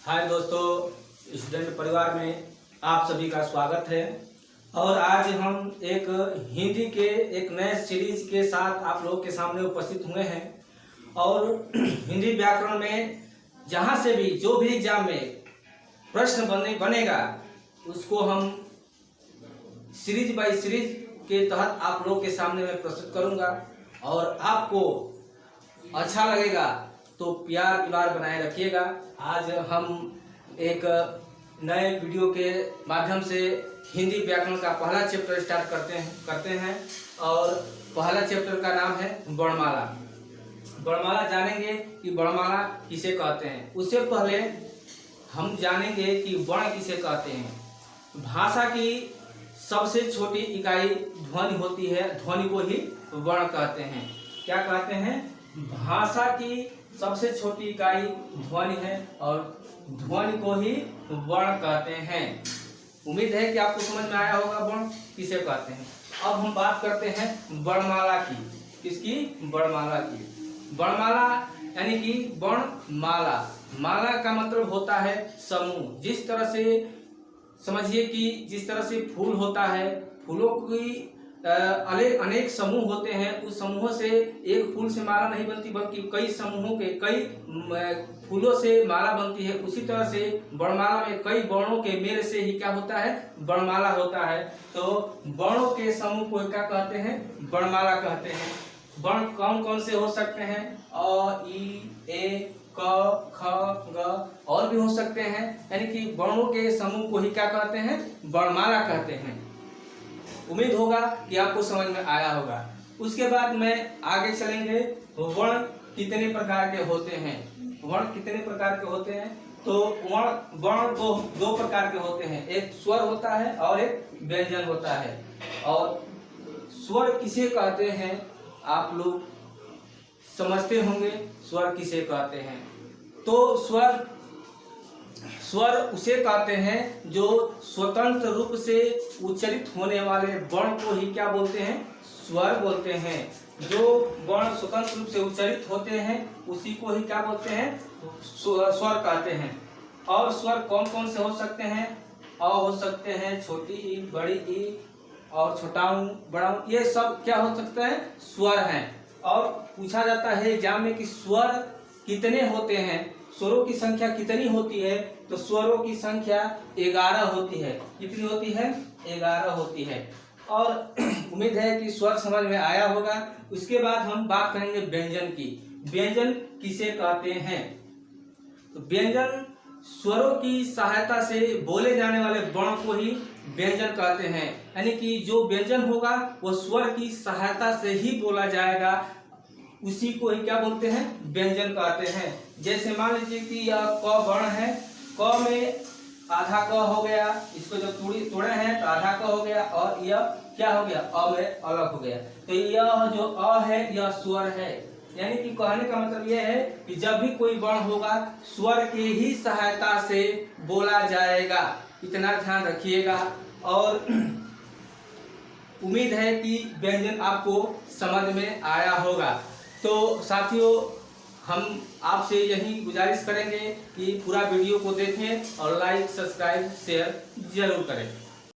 हाय दोस्तों, स्टूडेंट परिवार में आप सभी का स्वागत है। और आज हम एक हिंदी के एक नए सीरीज के साथ आप लोगों के सामने उपस्थित हुए हैं। और हिंदी व्याकरण में जहाँ से भी जो भी एग्जाम में प्रश्न बनेगा उसको हम सीरीज बाय सीरीज के तहत आप लोगों के सामने मैं प्रस्तुत करूँगा। और आपको अच्छा लगेगा तो प्यार दुलार बनाए रखिएगा। आज हम एक नए वीडियो के माध्यम से हिंदी व्याकरण का पहला चैप्टर स्टार्ट करते हैं। और पहला चैप्टर का नाम है वर्णमाला। वर्णमाला जानेंगे कि वर्णमाला किसे कहते हैं। उससे पहले हम जानेंगे कि वर्ण किसे कहते हैं। भाषा की सबसे छोटी इकाई ध्वनि होती है, ध्वनि को ही वर्ण कहते हैं। क्या कहते हैं? भाषा की सबसे छोटी इकाई ध्वनि है और ध्वनि को ही वर्ण कहते हैं। उम्मीद है कि आपको समझ में आया होगा वर्ण किसे कहते हैं। अब हम बात करते हैं वर्णमाला की। किसकी? वर्णमाला की। वर्णमाला यानी कि वर्णमाला। माला का मतलब होता है समूह। जिस तरह से समझिए कि जिस तरह से फूल होता है, फूलों की अनेक समूह होते हैं। उस समूहों से एक फूल से माला नहीं बनती, बल्कि कई समूहों के कई फूलों से माला बनती है। उसी तरह से वर्णमाला में कई वर्णों के मेल से ही क्या होता है? वर्णमाला होता है। तो वर्णों के समूह को क्या कहते हैं? वर्णमाला कहते हैं। वर्ण कौन कौन से हो सकते हैं? अ, ई, ए, क, ख, ग और भी हो सकते हैं। यानी कि वर्णों के समूह को ही क्या कहते हैं? वर्णमाला कहते हैं। उम्मीद होगा कि आपको समझ में आया होगा। उसके बाद में आगे चलेंगे। वर्ण कितने प्रकार के होते हैं? वर्ण कितने प्रकार के होते हैं? तो वर्ण दो प्रकार के होते हैं। एक स्वर होता है और एक व्यंजन होता है। और स्वर किसे कहते हैं आप लोग समझते होंगे। स्वर किसे कहते हैं? तो स्वर उसे कहते हैं जो स्वतंत्र रूप से उच्चारित होने वाले वर्ण को ही क्या बोलते हैं? स्वर बोलते हैं। जो वर्ण स्वतंत्र रूप से उच्चारित होते हैं उसी को ही क्या बोलते हैं? स्वर कहते हैं। और स्वर कौन कौन से हो सकते हैं? अ हो सकते हैं, छोटी ई, बड़ी ई और छोटा ऊ, बड़ा ऊ, ये सब क्या हो सकते हैं? स्वर हैं। और पूछा जाता है एग्जाम में कि स्वर कितने होते हैं, स्वरों की संख्या कितनी होती है? तो स्वरों की संख्या 11 होती है। कितनी होती है? 11 होती है। और उम्मीद है कि स्वर समझ में आया होगा। उसके बाद हम बात करेंगे व्यंजन की। व्यंजन किसे कहते हैं? तो व्यंजन स्वरों की सहायता से बोले जाने वाले वर्ण को ही व्यंजन कहते हैं। यानी कि जो व्यंजन होगा वो स्वर की सहायता से ही बोला जाएगा, उसी को ही क्या बोलते हैं? व्यंजन कहते हैं। जैसे मान लीजिए कि यह क वर्ण है। क में आधा क हो गया, इसको जब तोड़े हैं तो आधा क हो गया, और यह क्या हो गया? अ में अलग हो गया। तो यह जो अ है यह स्वर है। यानी कि कहने का मतलब यह है कि जब भी कोई वर्ण होगा स्वर की ही सहायता से बोला जाएगा। इतना ध्यान रखिएगा। और उम्मीद है कि व्यंजन आपको समझ में आया होगा। तो साथियों, हम आपसे यही गुजारिश करेंगे कि पूरा वीडियो को देखें और लाइक, सब्सक्राइब, शेयर जरूर करें।